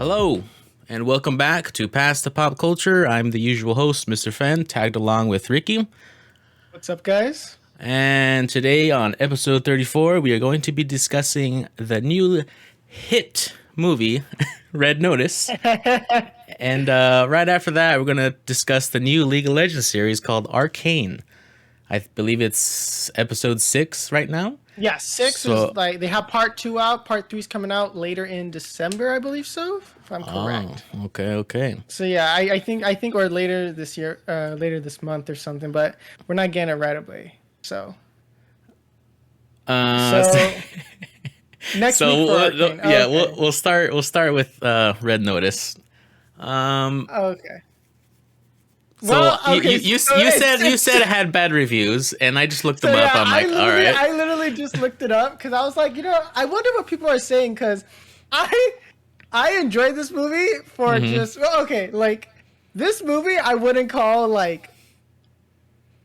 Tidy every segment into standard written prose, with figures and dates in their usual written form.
Hello, and welcome back to Past the Pop Culture. I'm the usual host, Mrphen, tagged along with Ricky. What's up, guys? And today on episode 34, we are going to be discussing the new hit movie, Red Notice. And right after that, we're going to discuss the new League of Legends series called Arcane. I believe it's episode 6 right now. Yeah, 6 is like they have part 2 out. Part 3 is coming out later in December, I believe so, if I'm correct. Okay. So yeah, I think or later this year, later this month or something, but we're not getting it right away. So next week for Arcane. Yeah, Okay. we'll start with Red Notice. Okay. So Well, okay, you so said it had bad reviews, and I just looked them up. yeah, I'm like, all right. I literally just looked it up because I was like, I wonder what people are saying because I enjoyed this movie for just like this movie I wouldn't call like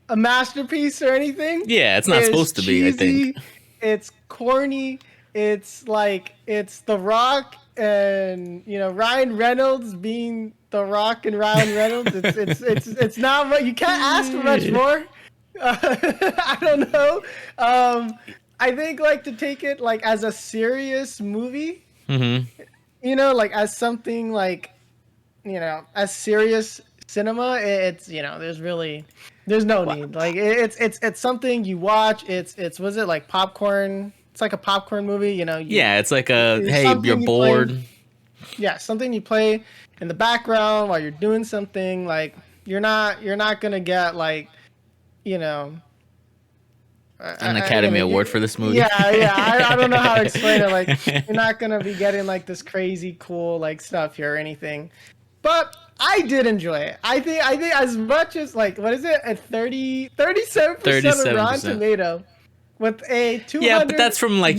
a masterpiece or anything. Yeah, it's not supposed to be. I think it's corny. It's like it's The Rock and Ryan Reynolds being The Rock and Ryan Reynolds. It's not what you can't ask for much more. I don't know. I think like to take it like as a serious movie. Like as something like as serious cinema. It's there's no need. Like it's something you watch. It's was it like popcorn? It's like a popcorn movie, yeah, it's like you're bored. Something you play in the background while you're doing something. Like you're not gonna get like, An Academy Award for this movie. Yeah. I don't know how to explain it. Like you're not gonna be getting like this crazy cool like stuff here or anything. But I did enjoy it. I think as much as like what is it at 37% of Rotten Tomato. With a $200 but that's from like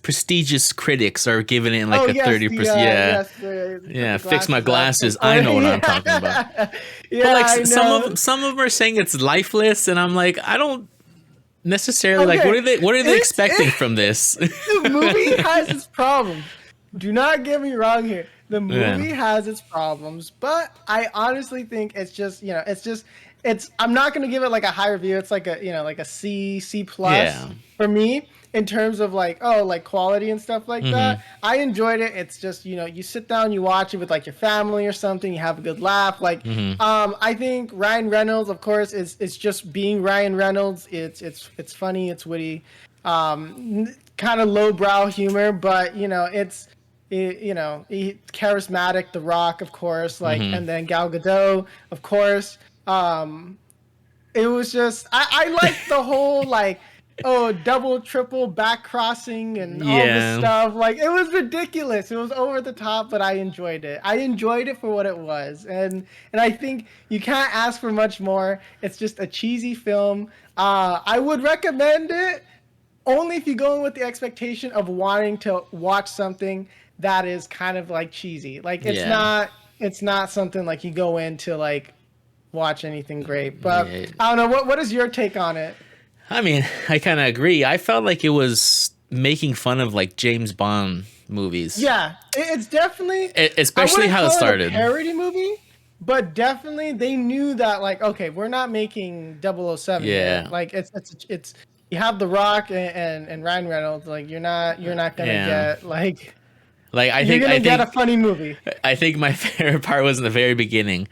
prestigious critics are giving it like 30%. Fix my glasses. I know what I'm talking about. But like some of them are saying it's lifeless, and I'm like, I don't necessarily like. What are they expecting from this? The movie has its problems. Do not get me wrong here. The movie has its problems, but I honestly think it's just I'm not gonna give it like a high review. It's like a C plus for me in terms of like quality and stuff like that. I enjoyed it. It's just you sit down, you watch it with like your family or something, you have a good laugh. Like I think Ryan Reynolds, of course, is just being Ryan Reynolds. It's funny, it's witty, kind of lowbrow humor, but it's charismatic. The Rock, of course, and then Gal Gadot, of course. It was just I liked the whole like double triple back crossing and all this stuff. Like it was ridiculous. It was over the top, but I enjoyed it. I enjoyed it for what it was, and I think you can't ask for much more. It's just a cheesy film. I would recommend it only if you go in with the expectation of wanting to watch something that is kind of like cheesy. Like it's not something like you go into like watch anything great. But I don't know, what is your take on it? I mean, I kind of agree. I felt like it was making fun of like James Bond movies. Yeah, it's definitely especially how it started. A parody movie, but definitely they knew that like okay, we're not making 007 here. Like it's you have The Rock and Ryan Reynolds. Like you're not gonna get like I think get a funny movie. I think my favorite part was in the very beginning.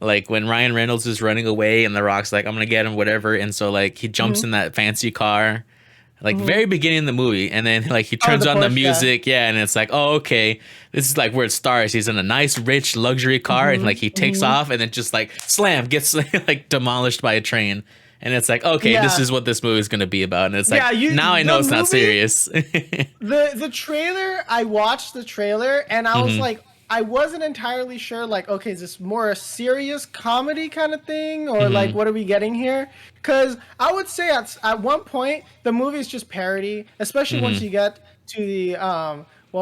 Like when Ryan Reynolds is running away and The Rock's like, I'm gonna get him, whatever. And so like he jumps in that fancy car, like very beginning of the movie, and then like he turns on the music, and it's like, oh okay, this is like where it starts. He's in a nice, rich, luxury car, and like he takes off, and then just like slam gets like demolished by a train. And it's like, okay, this is what this movie is gonna be about. And it's like now I know it's not serious. the trailer, I watched the trailer and I was like, I wasn't entirely sure, like, okay, is this more a serious comedy kind of thing? Or, like, what are we getting here? Because I would say at one point, the movie is just parody, especially once you get to the,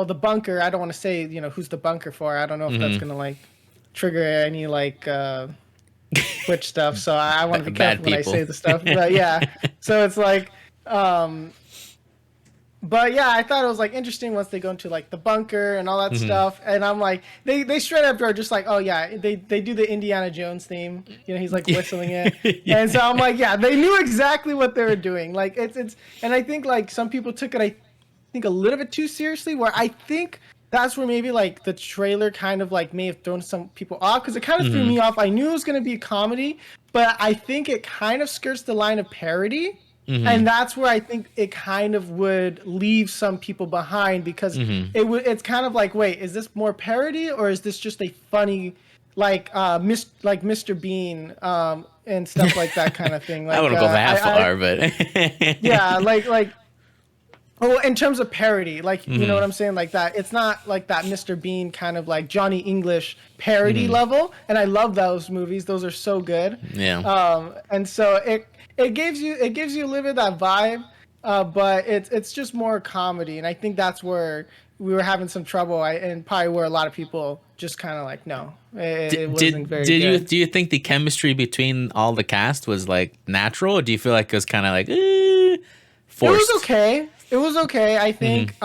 the bunker. I don't want to say, who's the bunker for. I don't know if that's going to, like, trigger any, like, Twitch stuff. So I want to be careful when I say the stuff. But, yeah. So it's like, But yeah, I thought it was like interesting once they go into like the bunker and all that Hmm. stuff. And I'm like, they straight up are just like, oh yeah, they do the Indiana Jones theme. You know, he's like whistling it. Yeah. And so I'm like, yeah, they knew exactly what they were doing. Like it's and I think like some people took it, I think a little bit too seriously. Where I think that's where maybe like the trailer kind of like may have thrown some people off because it kind of threw Hmm. me off. I knew it was gonna be a comedy, but I think it kind of skirts the line of parody. Hmm. And that's where I think it kind of would leave some people behind because Hmm. it's kind of like, wait, is this more parody or is this just a funny like like Mr. Bean and stuff like that kind of thing? I Like wouldn't go that I far, but yeah, like well, in terms of parody, like you know hmm. what I'm saying, like that. It's not like that Mr. Bean kind of like Johnny English parody Hmm. level, and I love those movies. Those are so good. Yeah. And so it gives you a little bit of that vibe, but it's just more comedy, and I think that's where we were having some trouble. And probably where a lot of people just kind of like, no, it wasn't very Did you good. do you think the chemistry between all the cast was like natural, or do you feel like it was kind of like It was forced? okay. It was okay. I Hmm. think.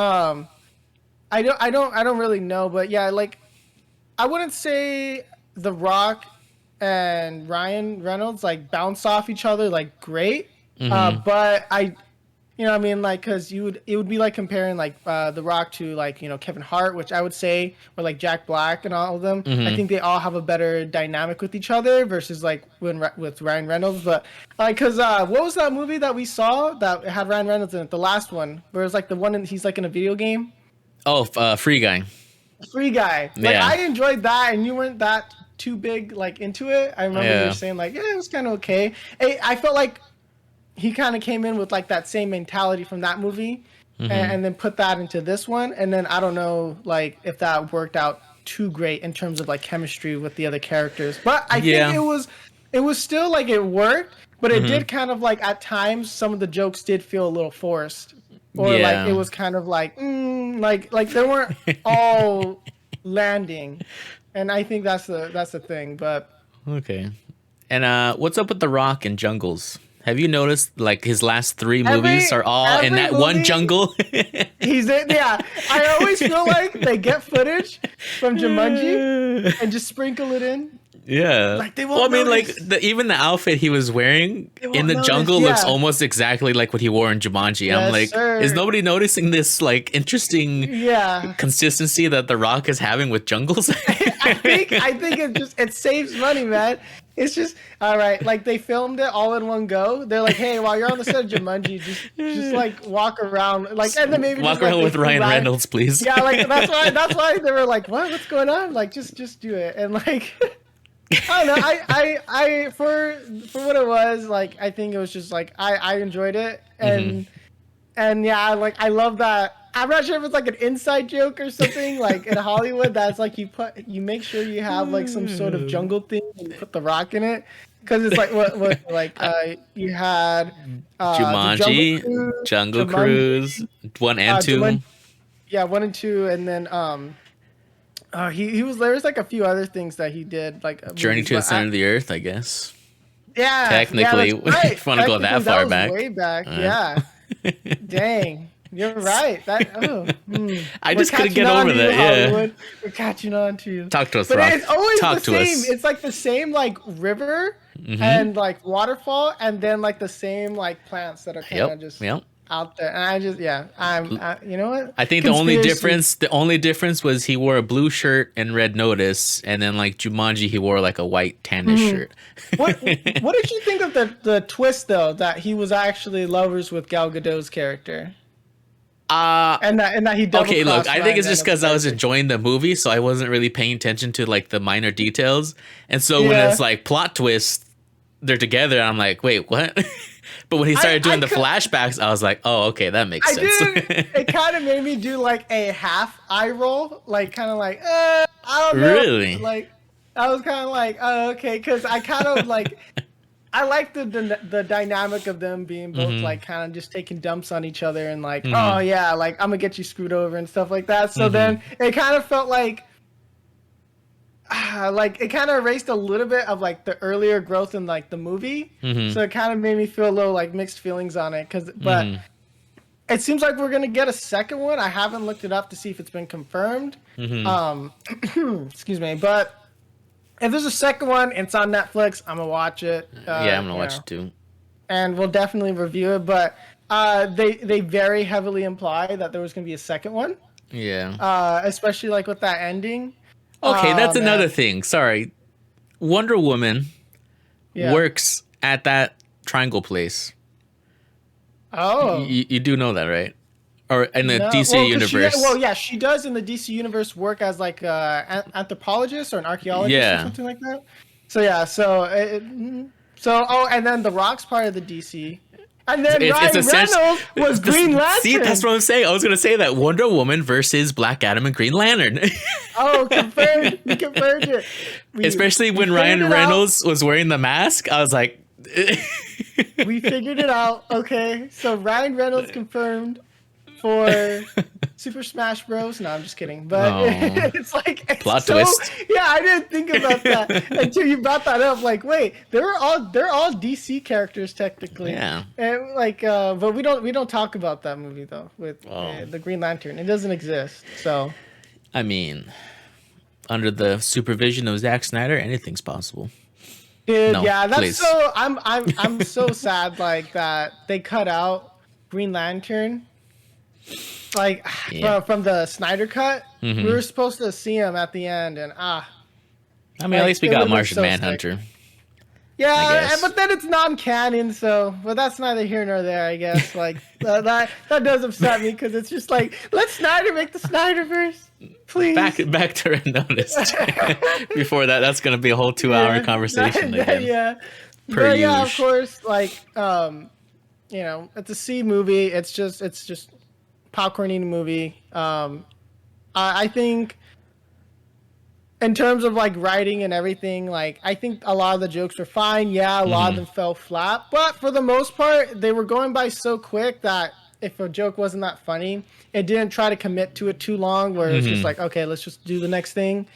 I don't really know, but yeah, like I wouldn't say The Rock and Ryan Reynolds like bounce off each other like great. Hmm. But you know, what I mean, like, cause it would be like comparing like The Rock to like you know Kevin Hart, which I would say, or like Jack Black and all of them. I Hmm. think they all have a better dynamic with each other versus like with Ryan Reynolds. But like, cause what was that movie that we saw that had Ryan Reynolds in it? The last one, where it's like the one he's like in a video game. Oh, Free Guy. Free Guy. Like Yeah. I enjoyed that, and you weren't that too big like into it. I remember you were Yeah. saying like, yeah, it was kind of okay. I felt like he kind of came in with like that same mentality from that movie, Hmm. and then put that into this one. And then I don't know like if that worked out too great in terms of like chemistry with the other characters. But I think Yeah. it was still like it worked, but it Hmm. did kind of like at times some of the jokes did feel a little forced, or like it Yeah. was kind of like like they weren't all landing, and I think that's the thing. But Okay. And what's up with The Rock and jungles? Have you noticed like his last three movies are all in every that one movie jungle? he's in, yeah, I always feel like they get footage from Jumanji and just sprinkle it in, Yeah. like they Well, I won't mean, like notice. even the outfit he was wearing They in won't the notice. jungle looks Yeah. almost exactly like what he wore in Jumanji. I'm Yes, like, is sir. nobody noticing this like interesting Yeah. consistency that The Rock is having with jungles? I think it saves money, man. It's just all right. Like they filmed it all in one go. They're like, hey, while you're on the set of Jumanji, just like walk around, like, and then maybe Walk just like around they with threw Ryan Ryan. Reynolds, please. Yeah, like that's why they were like, what's going on? Like just do it. And like I don't know. I for what it was, like I think it was just like I enjoyed it, Hmm. and yeah, like I love that. I'm not sure if it's like an inside joke or something like in Hollywood that's like you make sure you have like some sort of jungle thing and you put the Rock in it because it's like what like you had the Jungle Jumanji, Cruise, Jungle Jumanji, Cruise, one and two, Jumanji, yeah, one and two, and then he was there's like a few other things that he did like Journey movies, to the but Center of the Earth, I guess. yeah, Technically, that's right. if you want to go Technically, that that far was back. way back. Uh, Yeah, dang, you're right. I We're just couldn't catching get on over to you, that. Yeah. Hollywood. We're catching on to you. Talk to us, But Rock. it's always the Talk to same. us. It's like the same like river Hmm. and like waterfall, and then like the same like plants that are kind Yep. of just Yep. out there. And I just you know what? I think Conspiracy. the only difference was he wore a blue shirt and Red Notice, and then like Jumanji, he wore like a white tannish Mhm. shirt. What did you think of the twist though that he was actually lovers with Gal Gadot's character? Uh And that he double okay, look, crossed I think Ryan it's just Reynolds' because I was character. enjoying the movie, so I wasn't really paying attention to like the minor details. And so when Yeah. it's like plot twist, they're together, I'm like, wait, what? But when he started I doing the could, flashbacks, I was like, oh, okay, that makes I sense. did. It kind of made me do like a half eye roll, like kind of like, I don't know, Really? like I was kind of like, oh, okay, because I kind of like I like the dynamic of them being both Hmm. like kind of just taking dumps on each other and like, oh Hmm. yeah, like I'm gonna get you screwed over and stuff like that. So Hmm. then it kind of felt like it kind of erased a little bit of like the earlier growth in like the movie. Hmm. So it kind of made me feel a little like mixed feelings on it, but Hmm. it seems like we're gonna get a second one. I haven't looked it up to see if it's been confirmed. Excuse me, but if there's a second one, it's on Netflix. I'm gonna watch it. Yeah, I'm gonna watch it too. And we'll definitely review it. But they very heavily imply that there was gonna be a second one. Yeah. Especially like with that ending. Okay, that's another thing. Sorry, Wonder Woman works at that triangle place. Oh, you do know that, right? Or in the DC universe? She does in the DC universe work as like an anthropologist or an archaeologist or something like that. So and then The Rock's part of the DC. And then Ryan Reynolds was Green Lantern. See, that's what I'm saying. I was going to say that Wonder Woman versus Black Adam and Green Lantern. Confirmed. We confirmed it. Especially when Ryan Reynolds was wearing the mask. I was like... We figured it out. Okay, so Ryan Reynolds confirmed for Super Smash Bros. No, I'm just kidding. But it's like plot twist. Yeah, I didn't think about that until you brought that up. Like, wait, they're all DC characters technically. Yeah. And like, but we don't talk about that movie though with the Green Lantern. It doesn't exist. So. I mean, under the supervision of Zack Snyder, anything's possible. Dude, that's so. I'm so sad like that they cut out Green Lantern. Like from the Snyder cut, we were supposed to see him at the end, and I mean, at least we got Martian Manhunter. Sick. Yeah, but then it's non-canon, but that's neither here nor there, I guess. Like that does upset me because it's just like, let Snyder make the Snyderverse, please. Back to Red Notice. Before that's gonna be a whole 2-hour conversation again. Yeah, of course. Like, it's a C movie. It's just popcorn eating movie. I think. In terms of like writing and everything, like I think a lot of the jokes were fine. Yeah, a lot of them fell flat, but for the most part, they were going by so quick that if a joke wasn't that funny, it didn't try to commit to it too long. Where it's just like, okay, let's just do the next thing.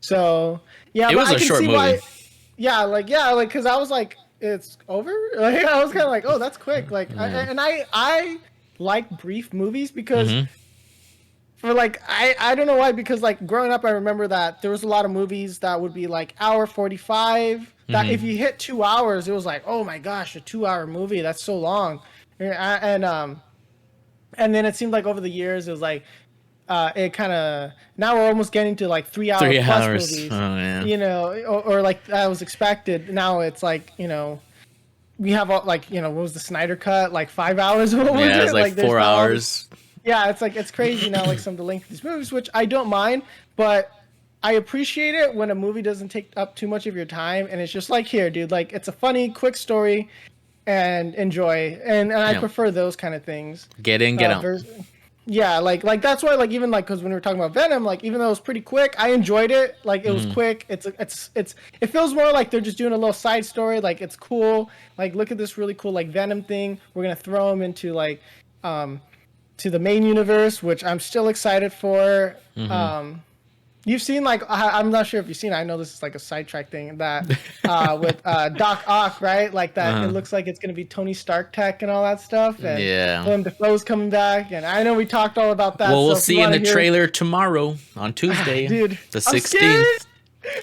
So yeah, it was a short movie. Because I was like, it's over. Like I was kind of like, oh, that's quick. Like, I like brief movies because. For like, I don't know why, because like growing up, I remember that there was a lot of movies that would be like hour 45 that if you hit 2 hours, it was like, oh my gosh, a 2-hour movie. That's so long. And then it seemed like over the years, it was like, it kind of, now we're almost getting to like 3 hour plus movies, or like that was expected. Now it's like, we have like, what was the Snyder cut? Like 5 hours? What was it was like 4 hours. Yeah, it's like it's crazy now, like some of the length of these movies, which I don't mind, but I appreciate it when a movie doesn't take up too much of your time, and it's just like, here, dude, like it's a funny, quick story, and enjoy, and I prefer those kind of things. Get in, get out. Yeah, like that's why, like even like because when we were talking about Venom, like even though it was pretty quick, I enjoyed it. Like it was quick. It feels more like they're just doing a little side story. Like it's cool. Like look at this really cool like Venom thing. We're gonna throw him into like to the main universe, which I'm still excited for. You've seen like I'm not sure if you've seen. I know this is like a sidetrack thing that with Doc Ock, right? Like that. It looks like it's gonna be Tony Stark tech and all that stuff. And Willem Dafoe's coming back, and I know we talked all about that. Well, we'll see in the trailer tomorrow on Tuesday, dude, the 16th.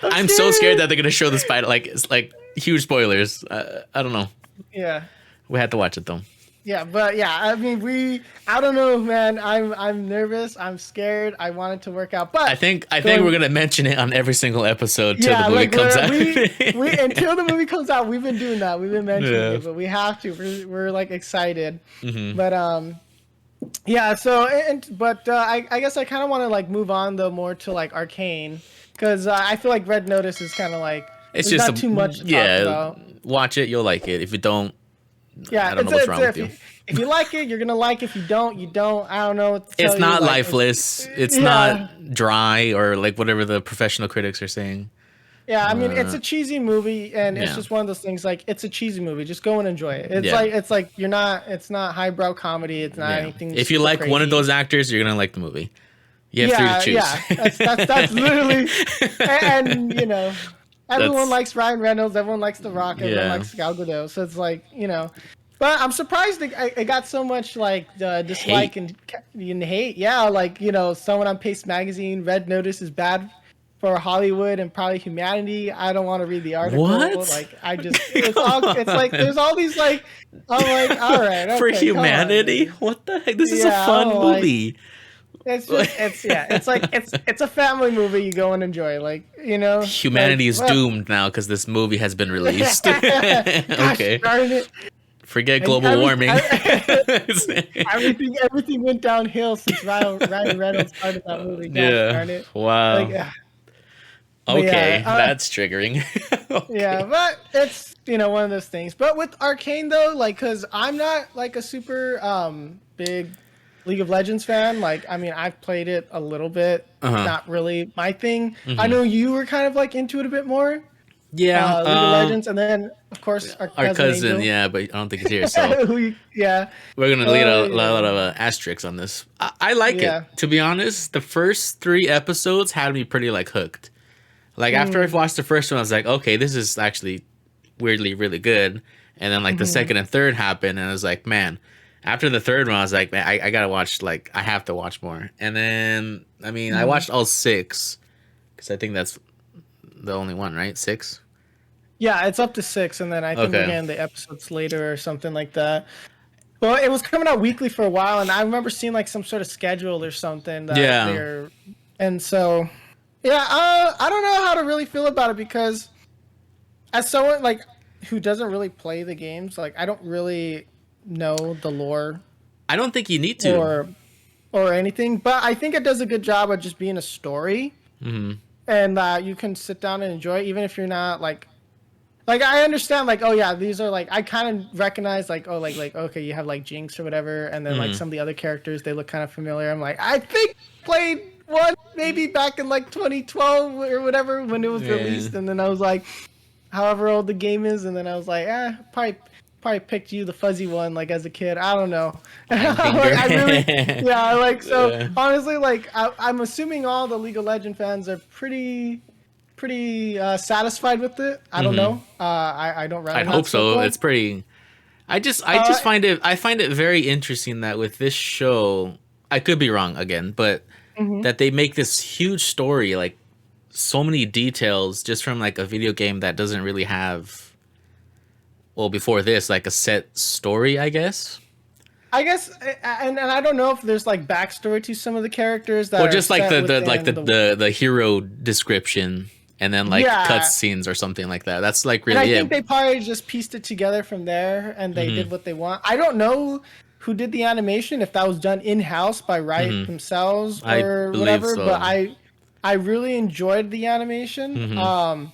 I'm so scared that they're gonna show the spider. Like it's like huge spoilers. I don't know. Yeah, we had to watch it though. Yeah, but yeah, I mean, I don't know, man. I'm nervous. I'm scared. I want it to work out, but I think we're gonna mention it on every single episode till the movie comes out. we until the movie comes out, we've been doing that. We've been mentioning it, but we have to. We're like excited, but yeah. So, I guess I kind of want to like move on though more to like Arcane, because I feel like Red Notice is kind of like it's just not too much to talk about. Watch it, you'll like it. If you don't. Yeah, I don't know what's wrong with you. If you like it, you're gonna like it. If you don't, you don't. I don't know what to tell It's not you. lifeless. It's not dry or like whatever the professional critics are saying. Yeah, I mean, it's a cheesy movie, and it's just one of those things. Like, it's a cheesy movie. Just go and enjoy it. It's like you're not. It's not highbrow comedy. It's not anything. If you like one of those actors, you're gonna like the movie. You have 3 to choose. Yeah, that's literally. And everyone likes Ryan Reynolds. Everyone likes The Rock. Everyone likes Gal Gadot. So it's like But I'm surprised it got so much like dislike Hate. and hate. Yeah, like someone on Paste Magazine, Red Notice is bad for Hollywood and probably humanity. I don't want to read the article. What? Like I just, it's Come all, it's like on. there's all these like, I'm like, all right, For okay, come on, humanity? man. What the heck? This is a Yeah, fun I'm like, movie. it's just, it's like it's a family movie you go and enjoy, like like Humanity is well, doomed now because this movie has been released. gosh Okay. darn it. Forget And global warming. everything went downhill since Ryan Reynolds started that movie. Gosh Yeah. darn it! Like, Wow. but Okay, yeah, that's triggering. yeah, Okay. but it's one of those things. But with Arcane though, like, cause I'm not like a super big League of Legends fan. Like, I mean, I've played it a little bit, Uh-huh. not really my thing. I Hmm. know you were kind of like into it a bit more, Yeah. League of Legends, and then of course our Our cousin cousin, Angel. yeah, but I don't think he's here, so Yeah. we're gonna lead Oh a lot yeah. of asterisks on this. I like it, Yeah. to be honest. The first 3 episodes had me pretty like hooked. Like after I Mm, watched the first one, I was like, okay, this is actually weirdly really good. And then like the mhm, second and third happened, and I was like, man. After the third one, I was like, man, I gotta watch. Like, I have to watch more. And then, I mean, I mhm. watched all 6 because I think that's the only one, right? 6. Yeah, it's up to 6, and then I think Okay. again the episodes later or something like that. Well, it was coming out weekly for a while, and I remember seeing like some sort of schedule or something that Yeah. they're, and so yeah, I don't know how to really feel about it because as someone like who doesn't really play the games, like I don't really know the lore I don't think you need to. or anything, but I think it does a good job of just being a story, Hmm. and you can sit down and enjoy it, even if you're not like I understand like, oh yeah, these are like I kind of recognize like, oh like okay, you have like Jinx or whatever, and then like Hmm. some of the other characters, they look kind of familiar. I'm like, I think I played one maybe back in like 2012 or whatever when it was Yeah. released, and then I was like, however old the game is, and then I was like, probably picked you the fuzzy one like as a kid. I don't know. Fine Like finger. I really, yeah, like so Yeah. honestly, like I'm assuming all the League of Legend fans are pretty satisfied with it. I don't Hmm. know. I don't run I'd in hope that so. circle. It's pretty. I Uh, just find it very interesting that with this show, I could be wrong again, but mhm. that they make this huge story, like so many details, just from like a video game that doesn't really have. Well, before this, like a set story, I guess. I guess, and I don't know if there's like backstory to some of the characters that Or are just like set the within the hero description, and then like yeah. cutscenes or something like that. That's like And I really think it. they probably just pieced it together from there, and they Hmm. did what they want. I don't know who did the animation, if that was done in house by Riot Hmm. themselves I or believe whatever. But so. I really enjoyed the animation. Hmm.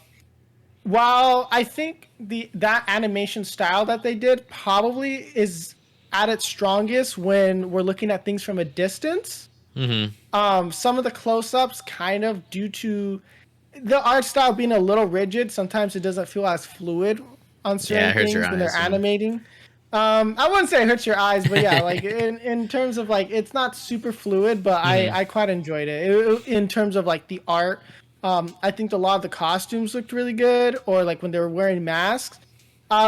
While I think that animation style that they did probably is at its strongest when we're looking at things from a distance. Hmm. Some of the close-ups kind of due to the art style being a little rigid, sometimes it doesn't feel as fluid on Yeah, certain it hurts your things when they're eyes. Yeah. animating. I wouldn't say it hurts your eyes, but yeah, like in terms of like it's not super fluid, but Hmm. I quite enjoyed it. In terms of like the art. I think a lot of the costumes looked really good, or like when they were wearing masks.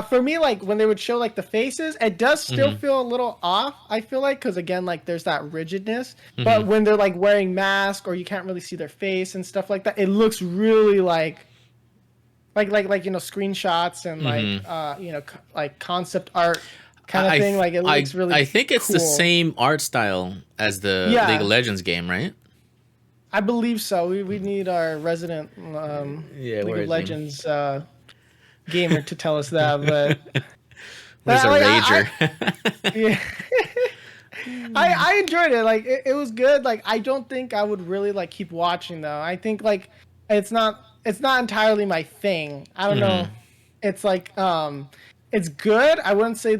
For me, like when they would show like the faces, it does still Hmm. feel a little off. I feel like because again, like there's that rigidness. Hmm. But when they're like wearing masks or you can't really see their face and stuff like that, it looks really like screenshots and like Hmm. like concept art kind of I thing. Like it I looks really I think it's the cool. same art style as the League of Yeah, Legends game, right? I believe so. We need our resident Yeah, League where of is he? Legends gamer to tell us that, but Where's a like rager? yeah. I enjoyed it. Like it was good. Like I don't think I would really like keep watching though. I think like it's not entirely my thing. I don't know. Hmm. It's like it's good. I wouldn't say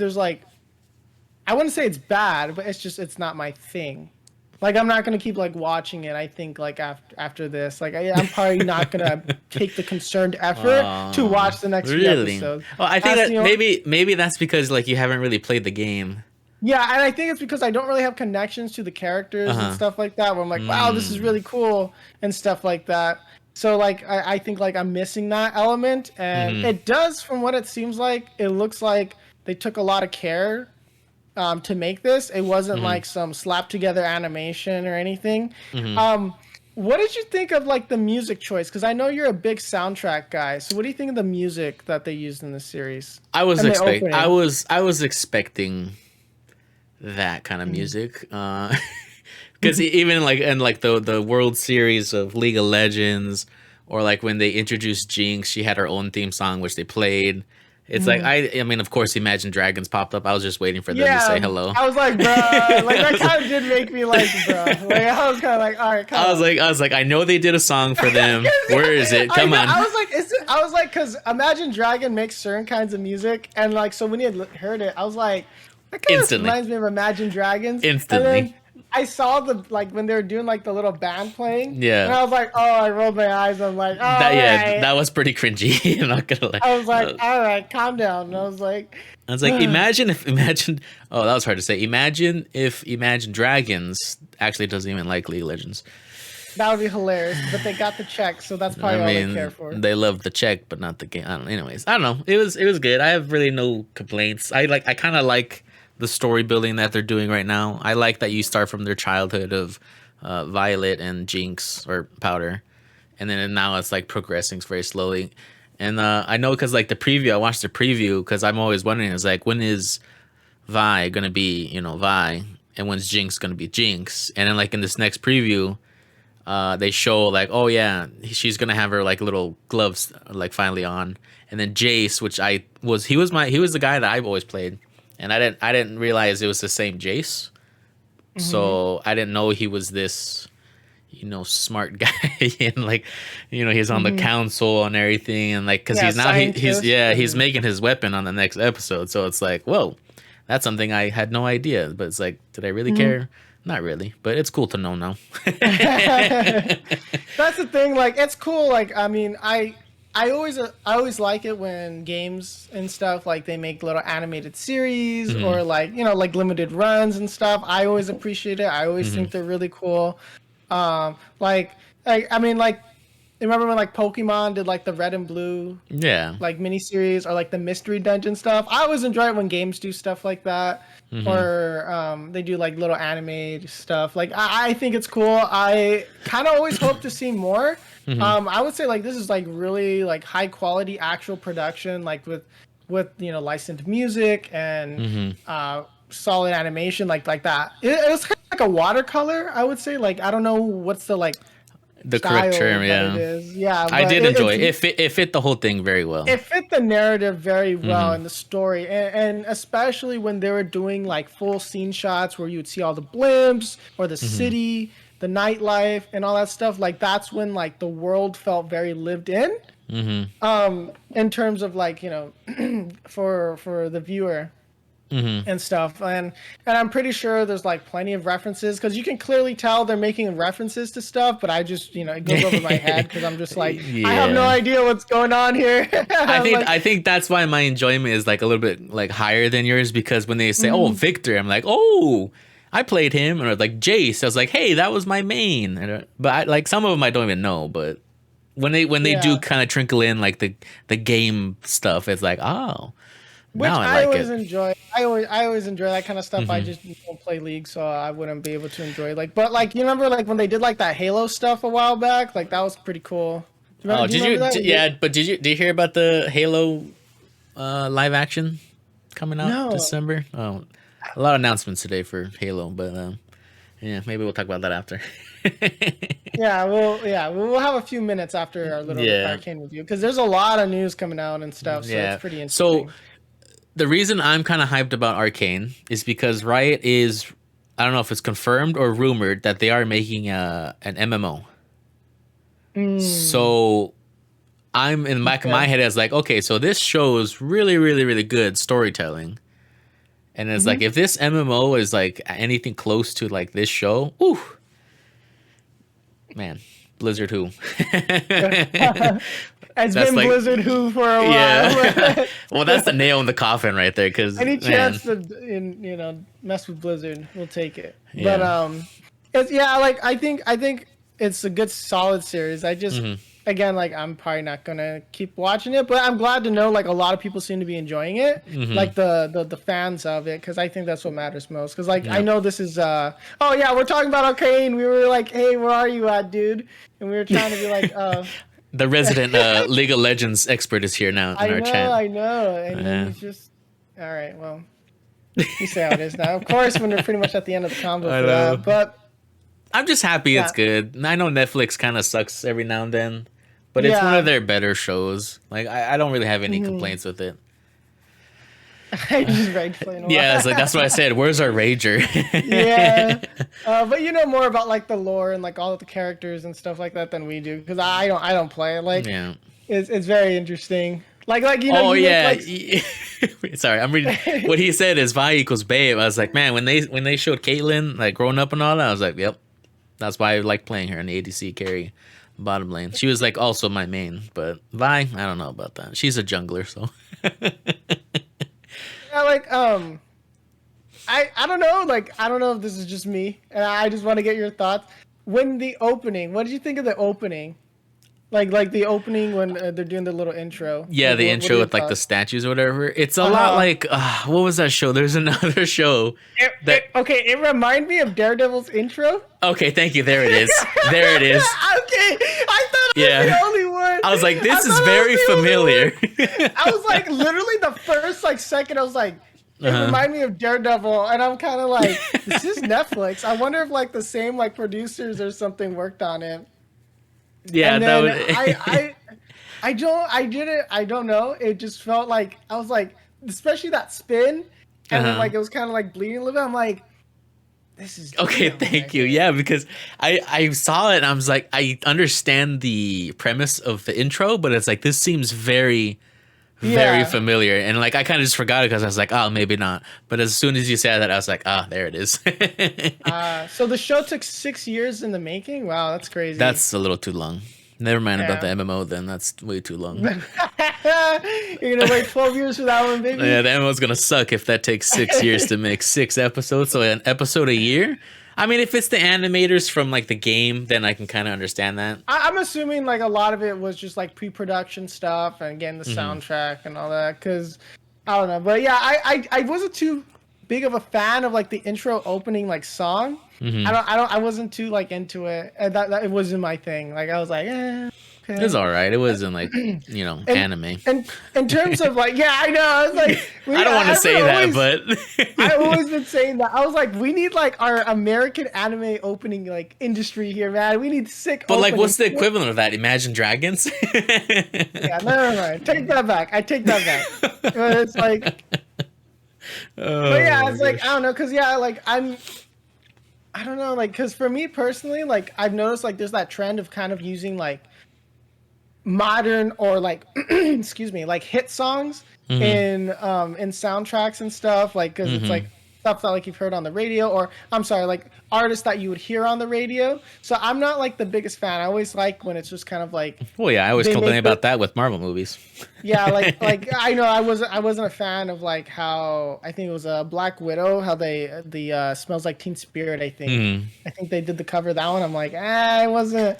it's bad, but it's not my thing. Like I'm not gonna keep like watching it. I think like after this, like I'm probably not gonna take the concerned effort to watch the next few Really? episodes. Well, I think That's that maybe that's because like you haven't really played the game. Yeah, and I think it's because I don't really have connections to the characters and Uh-huh. stuff like that. Where I'm like, wow, this is Mm. really cool and stuff like that. So like, I think like I'm missing that element, and Hmm. it does from what it seems like. It looks like they took a lot of care to make this. It wasn't like some slap together animation or anything. What did you think of like the music choice? Because I know you're a big soundtrack guy. So what do you think of the music that they used in the series? I was expecting that kind of music, because even like in like the World Series of League of Legends, or like when they introduced Jinx, she had her own theme song which they played. It's like I mean, of course, Imagine Dragons popped up. I was just waiting for them to say hello. I was like, bro, like that kind of did make me like, bro. Like I was kind of like, all right, come on. I was like, I know they did a song for them. Where is it? Come on. I was like, is it? I was like, because Imagine Dragon makes certain kinds of music, and like, so when you had heard it, I was like, that kind of reminds me of Imagine Dragons. Instantly. And then I saw the like when they were doing like the little band playing. Yeah. And I was like, oh, I rolled my eyes. I'm like, oh, right. That was pretty cringy. I'm not gonna lie. I was like, all right, calm down. And I was like, imagine. Oh, that was hard to say. Imagine if Imagine Dragons actually doesn't even like League of Legends. That would be hilarious. But they got the check, so that's probably all they care for. They love the check, but not the game. Anyways, I don't know. It was good. I have really no complaints. I kind of like the story building that they're doing right now. I like that you start from their childhood of Violet and Jinx or Powder, and then now it's like progressing very slowly. And I know because like the preview, I watched the preview because I'm always wondering, is like, when is Vi gonna be Vi, and when's Jinx gonna be Jinx? And then like in this next preview, they show like, oh yeah, she's gonna have her like little gloves like finally on, and then Jace, which he was the guy that I've always played. And I didn't realize it was the same Jace. So I didn't know he was this, smart guy, and like, he's on the council and everything, and like, cause he's making his weapon on the next episode. So it's like, whoa, that's something I had no idea. But it's like, did I really care? Not really, but it's cool to know now. That's the thing. Like, it's cool. Like, I mean, I always like it when games and stuff like they make little animated series or like like limited runs and stuff. I always appreciate it. I always think they're really cool. I mean, like, remember when like Pokemon did like the Red and Blue like miniseries, or like the Mystery Dungeon stuff? I always enjoy it when games do stuff like that, or they do like little anime stuff. Like I think it's cool. I kind of always hope to see more. I would say like this is like really like high quality actual production, like with licensed music and solid animation like that. It was kind of like a watercolor, I would say. Like I don't know what's the like the correct term, it is. Yeah, I did enjoy it. It fit the whole thing very well. It fit the narrative very well in the story, and especially when they were doing like full scene shots where you would see all the blimps or the city, the nightlife, and all that stuff. Like that's when like the world felt very lived in. In terms of like for the viewer. And stuff, and I'm pretty sure there's like plenty of references, because you can clearly tell they're making references to stuff, but I just it goes over my head because I'm just like I have no idea what's going on here. I think that's why my enjoyment is like a little bit like higher than yours, because when they say oh Victor, I'm like, oh, I played him, or like Jace, I was like, hey, that was my main. But like some of them I don't even know, but when they do kind of trickle in like the game stuff, it's like, oh. Which I always enjoy. I always enjoy that kind of stuff. I just don't play League, so I wouldn't be able to enjoy. Like, but like, you remember like when they did like that Halo stuff a while back? Like that was pretty cool. Do you hear about the Halo live action coming out December? Oh, a lot of announcements today for Halo, but maybe we'll talk about that after. We'll have a few minutes after our little Arcane review, because there's a lot of news coming out and stuff. So it's pretty interesting. So the reason I'm kind of hyped about Arcane is because Riot is, I don't know if it's confirmed or rumored, that they are making an MMO. So I'm in the back of my head as like, okay, so this shows really, really, really good storytelling. And it's like, if this MMO is like anything close to like this show, ooh, man, Blizzard who? It's been like, Blizzard who for a while. Yeah. Well, that's the nail in the coffin right there. Because any chance to mess with Blizzard, we'll take it. Yeah. But I think it's a good solid series. I just again, like I'm probably not gonna keep watching it, but I'm glad to know like a lot of people seem to be enjoying it, like the fans of it, because I think that's what matters most. Because like I know this is oh yeah, we're talking about Arcane. We were like, hey, where are you at, dude? And we were trying to be like, The resident League of Legends expert is here now in our chat. I know, and he's just all right. Well, you say how it is now. Of course, when we're pretty much at the end of the combo for that, but I'm just happy it's good. I know Netflix kind of sucks every now and then, but it's one of their better shows. Like I don't really have any complaints with it. I just rage playing. Yeah, it's like that's what I said. Where's our rager? Yeah, but you know more about like the lore and like all of the characters and stuff like that than we do, because I don't play it. Like, it's very interesting. Like you know. Oh yeah. Sorry, I'm reading what he said is Vi equals babe. I was like, man, when they showed Caitlyn like growing up and all that, I was like, yep, that's why I like playing her in the ADC carry bottom lane. She was like also my main, but Vi, I don't know about that. She's a jungler, so. Yeah, like I don't know. Like I don't know if this is just me, and I just want to get your thoughts. When the opening, what did you think of the opening? Like the opening when they're doing the little intro. Yeah, like, the intro with like the statues or whatever. It's a lot like what was that show? There's another show. It reminded me of Daredevil's intro. Okay, thank you. There it is. There it is. Okay, I thought I was the only one. I was like, this is very familiar. I was like, literally the first like second, I was like, it reminded me of Daredevil, and I'm kind of like, this is Netflix. I wonder if like the same like producers or something worked on it. Yeah, and then I don't know. It just felt like I was like, especially that spin, and then like it was kind of like bleeding a little bit. I'm like, this is okay. Thank you. Yeah, because I saw it and I was like, I understand the premise of the intro, but it's like this seems very familiar, and like I kind of just forgot it because I was like, oh, maybe not. But as soon as you said that, I was like, ah, there it is. So the show took 6 years in the making. Wow, that's crazy. That's a little too long. Never mind about the MMO. Then that's way too long. You're gonna wait 12 years for that one, baby. Yeah, the MMO's gonna suck if that takes 6 years to make 6 episodes. So an episode a year. I mean, if it's the animators from like the game, then I can kind of understand that. I'm assuming like a lot of it was just like pre-production stuff and getting the soundtrack and all that. Because I don't know, but yeah, I wasn't too big of a fan of like the intro opening like song. I wasn't too like into it. And that it wasn't my thing. Like I was like, okay. It was all right. It wasn't like, you know, anime. And in terms of like, yeah, I know. I was like, I don't want to say that, but I've always been saying that. I was like, we need like our American anime opening like industry here, man. We need sick. But like, what's the equivalent of that? Imagine Dragons. Yeah, never mind. Take that back. I take that back. It's like, but yeah, it's like I don't know, cause yeah, like I don't know, like, cause for me personally, like I've noticed like there's that trend of kind of using like modern or like excuse me, like hit songs in soundtracks and stuff, like because it's like stuff that like you've heard on the radio, or I'm sorry, like artists that you would hear on the radio. So I'm not like the biggest fan. I always like when it's just kind of like, well, yeah, I always complain about that with Marvel movies. Yeah, like I know I wasn't a fan of like how I think it was a Black Widow, how the Smells Like Teen Spirit, I think they did the cover of that one. I'm like, I wasn't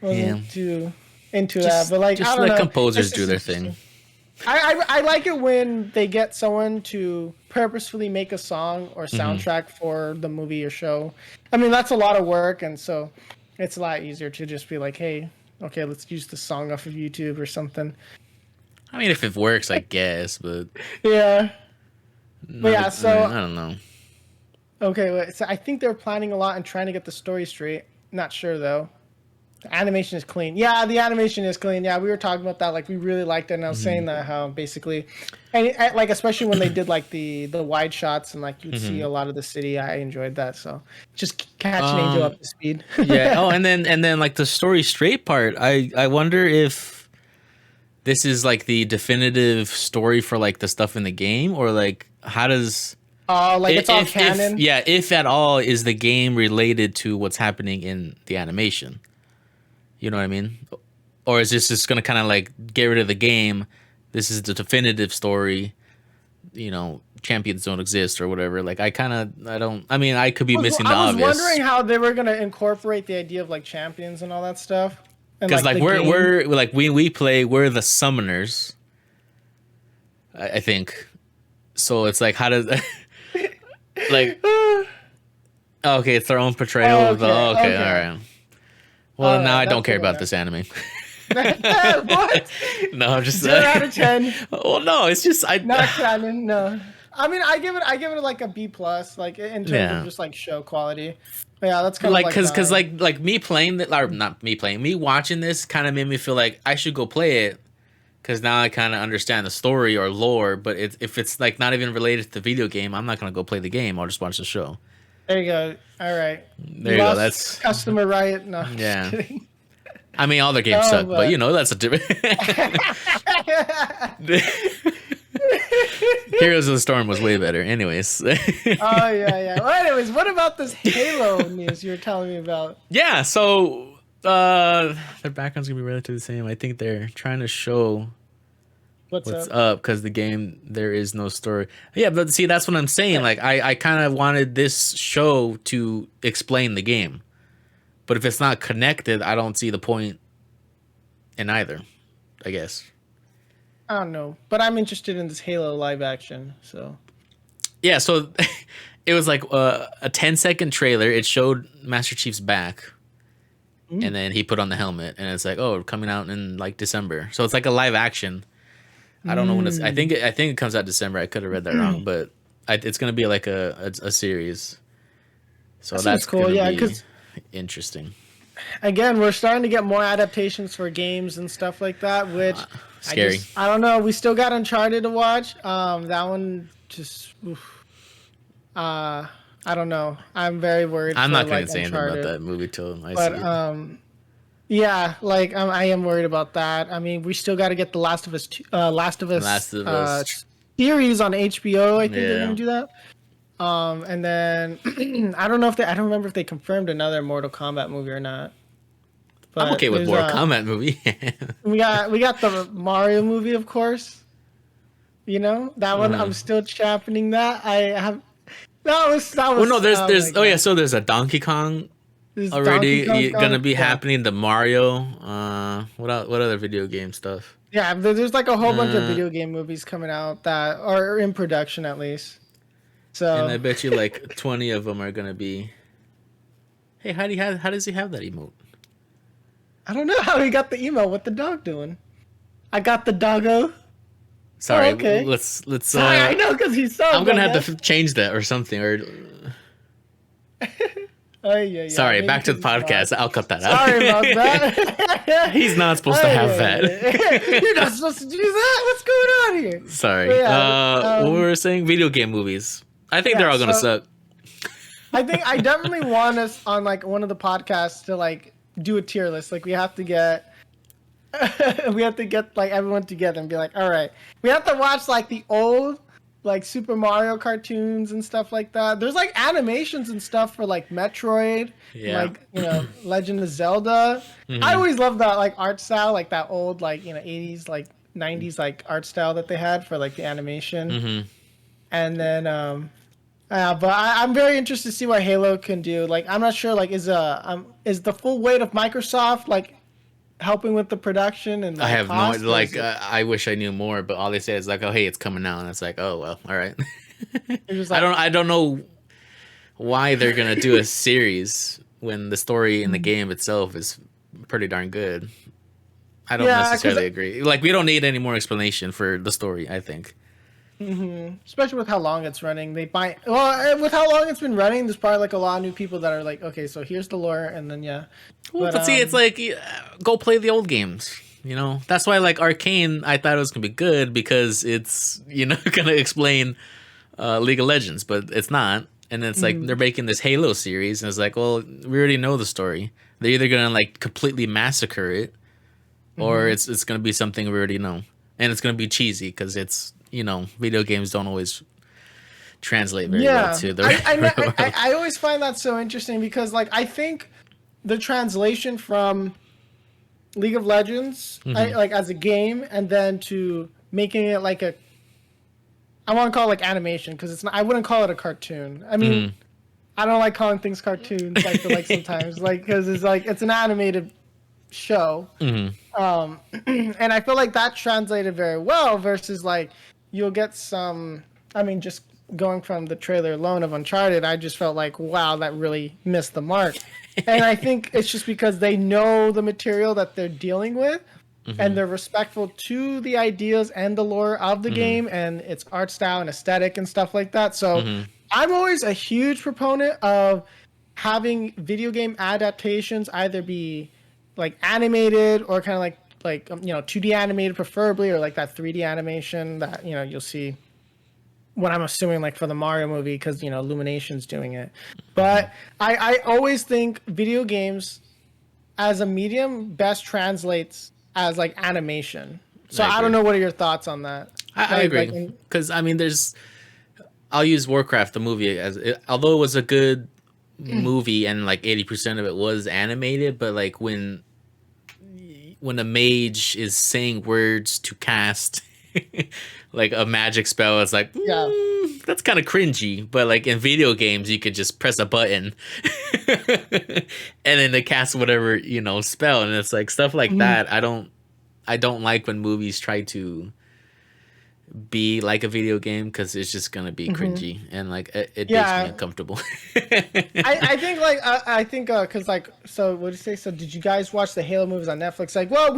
too into that, but like, just I don't let know. composers do their thing. I like it when they get someone to purposefully make a song or soundtrack for the movie or show. I mean, that's a lot of work, and so it's a lot easier to just be like, hey, okay, let's use the song off of YouTube or something. I mean, if it works, I guess, but yeah. But yeah, so I don't know. Okay, wait, so I think they're planning a lot and trying to get the story straight. Not sure though. The animation is clean. Yeah, the animation is clean. Yeah, we were talking about that. Like, we really liked it, and I was saying that how basically, and like especially when they did like the wide shots and like you'd see a lot of the city. I enjoyed that. So just catching Angel up to speed. Yeah. Oh, and then like the story straight part. I wonder if this is like the definitive story for like the stuff in the game, or like how does. Like it's all canon. If at all, is the game related to what's happening in the animation? You know what I mean? Or is this just gonna kind of like get rid of the game? This is the definitive story. You know, champions don't exist or whatever. Like I mean, I could be missing the obvious. I was wondering how they were gonna incorporate the idea of like champions and all that stuff. And Because like the we're game. we're like we play, we're the summoners. I think. So it's like, how does like, okay, it's their own portrayal of the. Okay, Oh, okay, okay. all right. Well, now I don't That's care good about enough. this anime. What? No, I'm just 0 out of 10. Well, no, it's just Not canon. No. I mean, I give it like a B plus, like in terms of Yeah. just like show quality. But yeah, that's kind Like, of cause my- like me playing that, or not me playing, me watching this kind of made me feel like I should go play it, because now I kind of understand the story or lore. But if it's like not even related to the video game, I'm not gonna go play the game. I'll just watch the show. There you go. All right. There you go. Lost That's customer right. No, I'm Yeah. just kidding. I mean, all their games Oh, suck, but but- you know that's a different. Heroes of the Storm was way better. Anyways. Oh yeah. Well, anyways, what about this Halo news you were telling me about? Yeah, so their background's gonna be relatively the same. I think they're trying to show What's what's up? up, because the game, there is no story. Yeah, but see, that's what I'm saying. Like, I kind of wanted this show to explain the game, but if it's not connected, I don't see the point in either, I guess. I don't know, but I'm interested in this Halo live action. So Yeah, so it was like a 10-second trailer. It showed Master Chief's back, and then he put on the helmet, and it's like, oh, coming out in like December. So it's like a live action. I don't know when it's. I think it comes out December. I could have read that wrong, but it's gonna be like a series. So That seems that's cool, gonna yeah, be 'cause- interesting. again, we're starting to get more adaptations for games and stuff like that, which Scary. I don't know. We still got Uncharted to watch. That one just. Oof. I don't know. I'm very worried. I'm for, not gonna like, say anything Uncharted. about that movie till I But see it. yeah, like I am worried about that. I mean, we still got to get the Last of Us, Last of Us. series on HBO. I think they're Yeah. gonna do that. And then I don't know if I don't remember if they confirmed another Mortal Kombat movie or not. I'm okay with there's, Mortal Kombat movie. We got the Mario movie, of course. You know that one. I'm still championing that. I have. That was. Well, no, there's my oh yeah, God. so there's a Donkey Kong There's already Donkey Kong gonna be yeah. happening. The Mario, what other video game stuff? Yeah, there's like a whole bunch of video game movies coming out that are in production at least. So And I bet you like 20 of them are gonna be. Hey, how does he have that emote? I don't know how he got the email. What the dog doing? I got the doggo. Sorry, okay. let's. Sorry, I know because he's so. I'm gonna have to change that or something. Or Oh yeah. sorry, maybe back to the 'cause he's podcast. not. I'll cut that out. Sorry about that. He's not supposed to have that. You're not supposed to do that. What's going on here? Sorry. But yeah, what were we saying? Video game movies. I think they're yeah, all gonna so- suck. I think I definitely want us on like one of the podcasts to like do a tier list. Like we have to get like everyone together and be like, all right, we have to watch like the old like Super Mario cartoons and stuff like that. There's like animations and stuff for like Metroid, Yeah. like Legend of Zelda. I always loved that like art style, like that old like 80s like 90s like art style that they had for like the animation. Mm-hmm. And then but I'm very interested to see what Halo can do. Like I'm not sure like is the full weight of Microsoft like helping with the production and I have cost, no or like. is it- I wish I knew more, but all they say is like, "Oh, hey, it's coming out," and it's like, "Oh, well, all right." It's just like, I don't know why they're gonna do a series when the story in the game itself is pretty darn good. I don't Yeah, 'cause necessarily agree. Like, we don't need any more explanation for the story, I think. especially with how long it's running. They might with how long it's been running. There's probably like a lot of new people that are like, okay, so here's the lore, and then yeah. Well, but see, it's like, go play the old games. You know, that's why like Arcane, I thought it was gonna be good because it's gonna explain League of Legends, but it's not. And it's like they're making this Halo series, and it's like, well, we already know the story. They're either gonna like completely massacre it, or it's gonna be something we already know, and it's gonna be cheesy because it's video games don't always translate very well to the real world. I always find that so interesting because like I think the translation from League of Legends like as a game and then to making it like I want to call it like animation because it's not. I wouldn't call it a cartoon. I mean, I don't like calling things cartoons. I feel like sometimes like because it's like it's an animated show. And I feel like that translated very well versus like you'll get some. I mean, just going from the trailer alone of Uncharted, I just felt like, wow, that really missed the mark. And I think it's just because they know the material that they're dealing with, and they're respectful to the ideas and the lore of the game and its art style and aesthetic and stuff like that. So I'm always a huge proponent of having video game adaptations either be like animated or kind of like 2D animated preferably, or like that 3D animation that you'll see what I'm assuming like for the Mario movie because Illumination's doing it. But I always think video games as a medium best translates as like animation. So I don't know, what are your thoughts on that? I agree, because I mean I'll use Warcraft the movie although it was a good movie and like 80% of it was animated, but like when a mage is saying words to cast like a magic spell, it's like that's kind of cringy. But like in video games you could just press a button and then they cast whatever spell, and it's like stuff like that. I don't like when movies try to be like a video game, because it's just gonna be cringy and like it makes me uncomfortable. I think because like, so what did you say? So did you guys watch the Halo movies on Netflix? Like, well,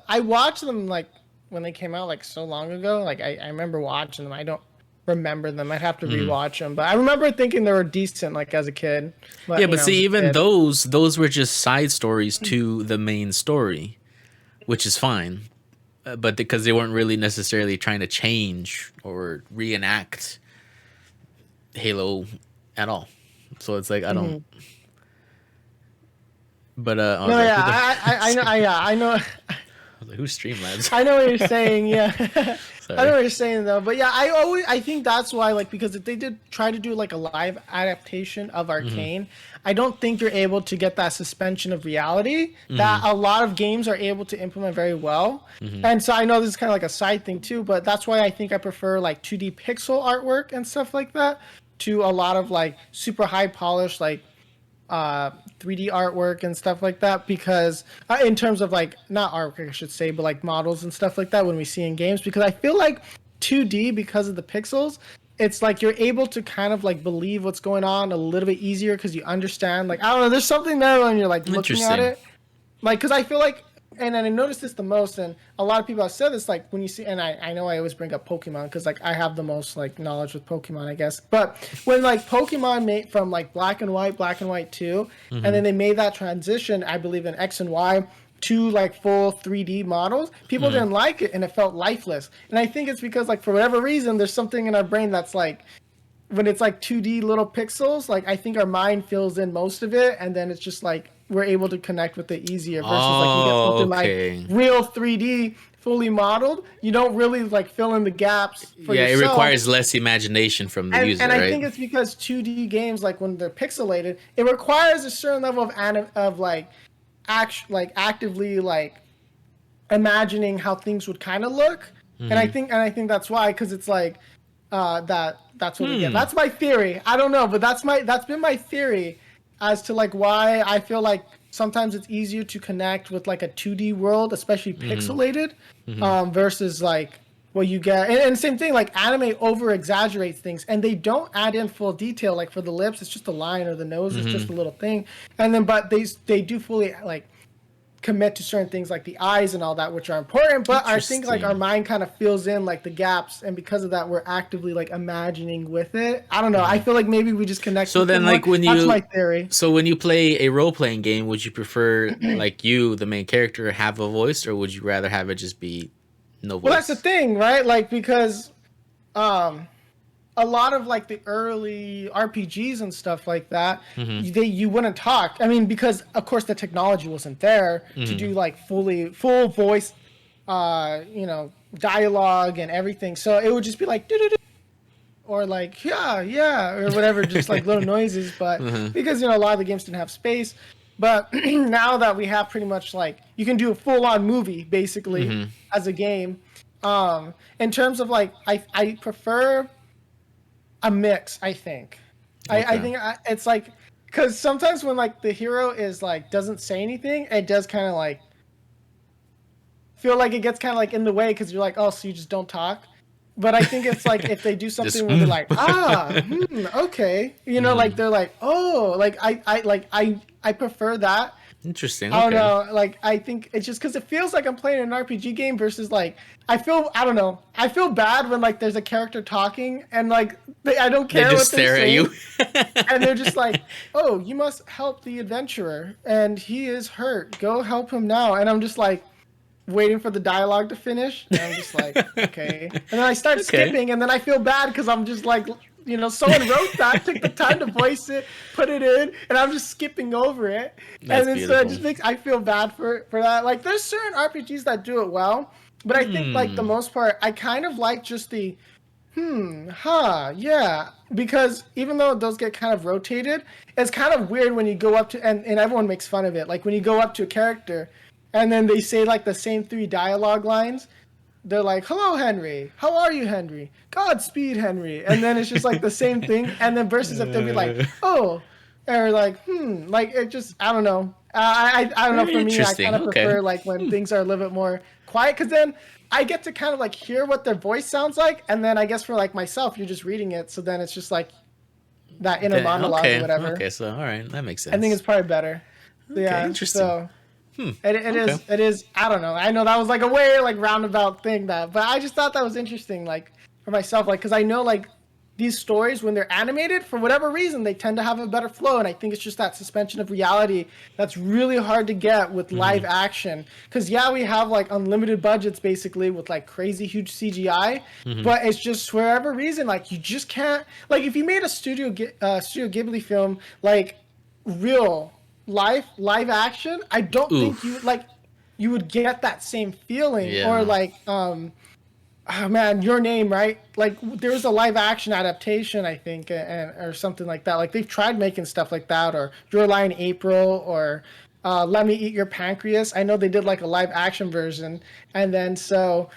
I watched them like when they came out like so long ago. Like I remember watching them. I don't remember them. I'd have to rewatch them, but I remember thinking they were decent like as a kid. But, but see, even those were just side stories to the main story, which is fine. But because they weren't really necessarily trying to change or reenact Halo at all, so it's like I don't. But I know. I know. I was like, who's Streamlabs? I know what you're saying. Yeah, I know what you're saying though. But yeah, I think that's why, like, because if they did try to do like a live adaptation of Arcane, I don't think you're able to get that suspension of reality that a lot of games are able to implement very well. And so I know this is kind of like a side thing too, but that's why I think I prefer like 2D pixel artwork and stuff like that to a lot of like super high polished like 3D artwork and stuff like that, because in terms of like not artwork I should say, but like models and stuff like that when we see in games, because I feel like 2D, because of the pixels, it's like you're able to kind of like believe what's going on a little bit easier because you understand, like, I don't know, there's something there when you're like looking at it, like, because I feel like, and I noticed this the most, and a lot of people have said this, like when you see, and I know I always bring up Pokemon because like I have the most like knowledge with Pokemon, I guess, but when like Pokemon made from like Black and White 2, and then they made that transition, I believe in X and Y, to like full 3D models, people didn't like it and it felt lifeless. And I think it's because like for whatever reason there's something in our brain that's like, when it's like 2D little pixels, like I think our mind fills in most of it, and then it's just like we're able to connect with it easier versus like you get something like real 3D fully modeled, you don't really like fill in the gaps for yourself. It requires less imagination from the user, and I think it's because 2D games, like when they're pixelated, it requires a certain level of like actively like imagining how things would kind of look. And I think that's why, because it's like that's what we get. That's my theory. I don't know, but that's been my theory as to like why I feel like sometimes it's easier to connect with like a 2D world, especially pixelated, versus like what you get. And same thing, like anime over exaggerates things, and they don't add in full detail. Like for the lips, it's just a line, or the nose is just a little thing. And then, but they do fully like commit to certain things like the eyes and all that, which are important, but I think like our mind kind of fills in like the gaps, and because of that we're actively like imagining with it. I don't know, I feel like maybe we just connect. So then like when that's my theory. So when you play a role-playing game, would you prefer like you, the main character, have a voice, or would you rather have it just be no voice? Well, that's the thing, right? Like because a lot of like the early RPGs and stuff like that, you wouldn't talk. I mean, because of course the technology wasn't there to do like full voice, dialogue and everything. So it would just be like doo-doo-doo, or like yeah, or whatever, just like little noises. But because a lot of the games didn't have space. But now that we have pretty much like you can do a full-on movie basically as a game. In terms of like I prefer a mix, I think. Okay. I think it's like because sometimes when like the hero is like doesn't say anything, it does kind of like feel like it gets kind of like in the way because you're like, oh, so you just don't talk. But I think it's like if they do something where they're like, okay, you know, like they're like, oh, like I prefer that. Interesting. I don't Okay. know, like I think it's just because it feels like I'm playing an RPG game versus like I don't know, I feel bad when like there's a character talking and like I don't They care just what they're stare at saying, you. and they're just like, oh, you must help the adventurer and he is hurt. Go help him now. And I'm just like waiting for the dialogue to finish. And I'm just like, okay. And then I start skipping, and then I feel bad because I'm just like, you know, someone wrote that, took the time to voice it, put it in, and I'm just skipping over it. That's and then beautiful. so it just makes I feel bad for that. Like there's certain RPGs that do it well, but I think like the most part, I kind of like just the yeah. Because even though those get kind of rotated, it's kind of weird when you go up to and everyone makes fun of it. Like when you go up to a character and then they say like the same 3 dialogue lines. They're like, hello, Henry. How are you, Henry? Godspeed, Henry. And then it's just like the same thing. And then versus if they'd be like, oh, or like, like it just, I don't know. I don't know. For me, I kind of prefer like when things are a little bit more quiet because then I get to kind of like hear what their voice sounds like. And then I guess for like myself, you're just reading it. So then it's just like that inner monologue or whatever. Okay, so all right, that makes sense. I think it's probably better. Okay, yeah, interesting. So, it is. I don't know. I know that was like a way like roundabout thing but I just thought that was interesting, like for myself, like because I know like these stories when they're animated for whatever reason they tend to have a better flow, and I think it's just that suspension of reality that's really hard to get with live action. Because we have like unlimited budgets basically with like crazy huge CGI, but it's just for whatever reason like you just can't like if you made a Studio Ghibli film like real live action, I don't think you would get that same feeling. Or like oh man, Your Name, right? Like there was a live action adaptation I think or something like that. Like they've tried making stuff like that, or Your Lie in April, or Let Me Eat Your Pancreas. I know they did like a live action version, and then so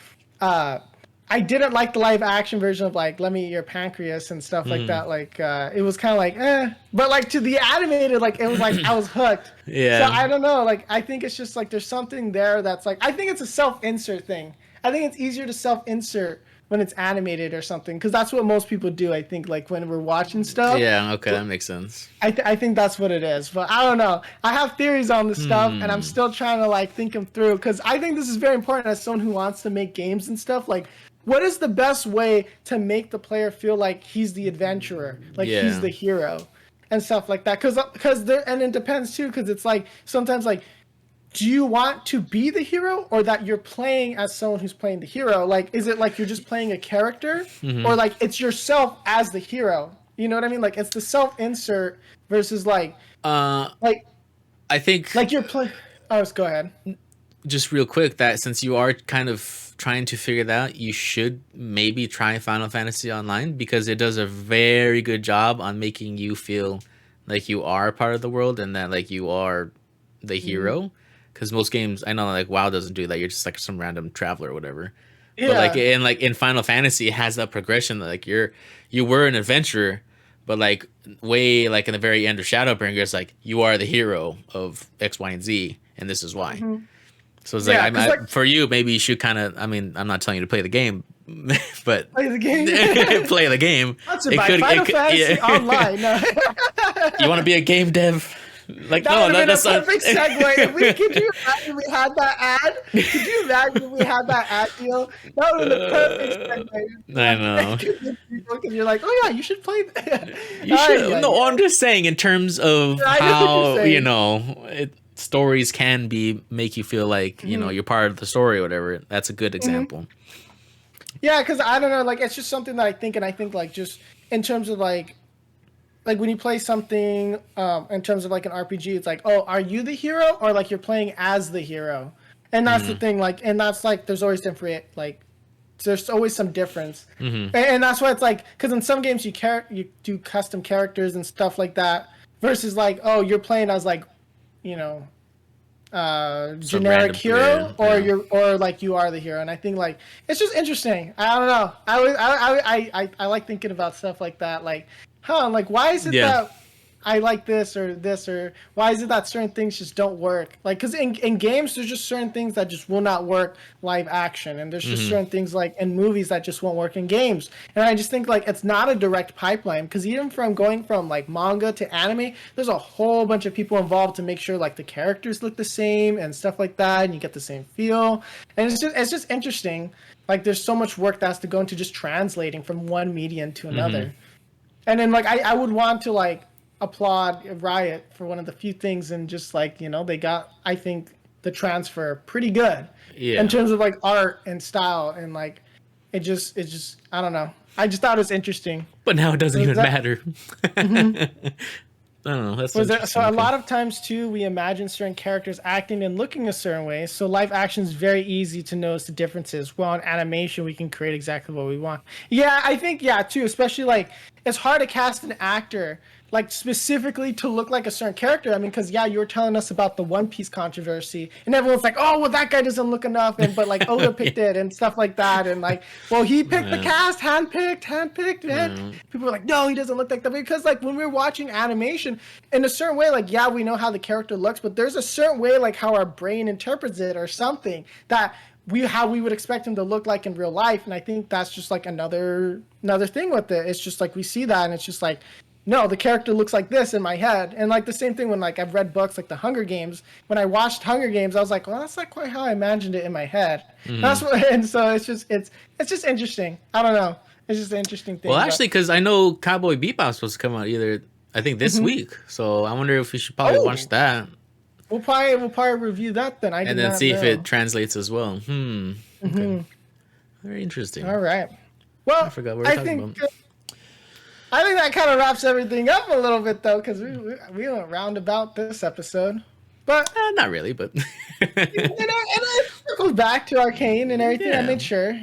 I didn't like the live action version of like Let Me Eat Your Pancreas and stuff like that. Like it was kind of like but like to the animated, like it was like I was hooked. So I don't know. Like I think it's just like there's something there that's like I think it's a self-insert thing. I think it's easier to self-insert when it's animated or something because that's what most people do. I think like when we're watching stuff. Yeah. Okay, that makes sense. I think that's what it is, but I don't know. I have theories on this stuff, and I'm still trying to like think them through because I think this is very important as someone who wants to make games and stuff. Like, what is the best way to make the player feel like he's the adventurer, like he's the hero, and stuff like that? Because there, and it depends too, because it's like sometimes like, do you want to be the hero or that you're playing as someone who's playing the hero? Like, is it like you're just playing a character, or like it's yourself as the hero? You know what I mean? Like it's the self-insert versus like I think like you're playing. Oh, let's go ahead. Just real quick, that since you are kind of trying to figure that out, you should maybe try Final Fantasy Online because it does a very good job on making you feel like you are part of the world and that like you are the hero. Because most games, I know like WoW doesn't do that. You're just like some random traveler or whatever. Yeah. But like in Final Fantasy, it has that progression that like you were an adventurer, but like way like in the very end of Shadowbringer, it's like you are the hero of X, Y, and Z, and this is why. So it's like, for you, maybe you should kind of. I mean, I'm not telling you to play the game, but play the game. Play the game. That's Final Fantasy Online. No. You want to be a game dev? Like that would have been a perfect segue. Could you imagine we had that ad? Could you imagine we had that ad deal? That would have been a perfect segue. I know. Because you're like, oh yeah, you should play that. You should. No, I'm just saying in terms of how stories can make you feel like you know you're part of the story or whatever. That's a good example. Yeah, because I don't know, like it's just something that I think like just in terms of like when you play something in terms of like an RPG, it's like, oh, are you the hero or like you're playing as the hero? And that's the thing, like, and that's like there's always different like there's always some difference, and that's why it's like because in some games you do custom characters and stuff like that versus like oh you're playing as like you know generic hero or like you are the hero. And I think like it's just interesting. I don't know. I like thinking about stuff like that. Like, like why is it that I like this, or why is it that certain things just don't work? Like, because in games, there's just certain things that just will not work live action, and there's just certain things like in movies that just won't work in games. And I just think like it's not a direct pipeline, because even from going from like manga to anime, there's a whole bunch of people involved to make sure like the characters look the same and stuff like that, and you get the same feel. And it's just interesting. Like, there's so much work that has to go into just translating from one medium to another. And then like I would want to like applaud Riot for one of the few things, and just like, you know, they got, I think, the transfer pretty good in terms of like art and style, and like it just I don't know, I just thought it was interesting. But now it doesn't even matter. I don't know. That's so a lot of times too, we imagine certain characters acting and looking a certain way. So live action is very easy to notice the differences. While in animation, we can create exactly what we want. Yeah, I think too. Especially like it's hard to cast an actor like specifically to look like a certain character. I mean, because you were telling us about the One Piece controversy, and everyone's like, "Oh, well, that guy doesn't look enough," and but like Oda picked it and stuff like that, and like, well, he picked the cast, handpicked, and people were like, "No, he doesn't look like that," because like when we're watching animation in a certain way, like we know how the character looks, but there's a certain way like how our brain interprets it or something that how we would expect him to look like in real life, and I think that's just like another thing with it. It's just like we see that, and it's just like, no, the character looks like this in my head. And like the same thing when like I've read books like The Hunger Games. When I watched Hunger Games, I was like, well, that's not quite how I imagined it in my head. That's what, and so it's just interesting. I don't know. It's just an interesting thing. Well, actually, because I know Cowboy Bebop's supposed to come out I think this week. So I wonder if we should probably watch that. We'll probably review that then. And then see if it translates as well. Okay. Very interesting. All right. Well, I forgot what we were talking about. I think that kind of wraps everything up a little bit, though, because we went roundabout this episode. But not really, but and I circled back to Arcane and everything. I made sure.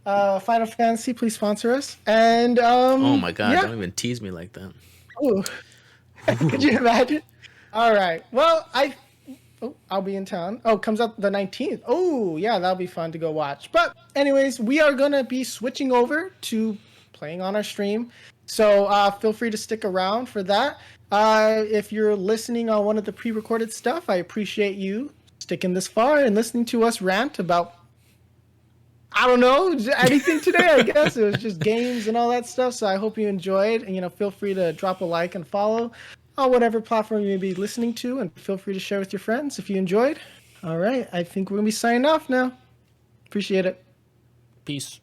Final Fantasy, please sponsor us. And oh my God, don't even tease me like that. Ooh. Could you imagine? All right. Well, I'll be in town. Oh, it comes out the 19th. Oh, yeah, that'll be fun to go watch. But anyways, we are gonna be switching over to playing on our stream, so feel free to stick around for that. If you're listening on one of the pre-recorded stuff, I appreciate you sticking this far and listening to us rant about, I don't know, anything today. I guess it was just games and all that stuff, so I hope you enjoyed, and feel free to drop a like and follow on whatever platform you may be listening to, and feel free to share with your friends if you enjoyed. All right, I think we're gonna be signing off now. Appreciate it. Peace.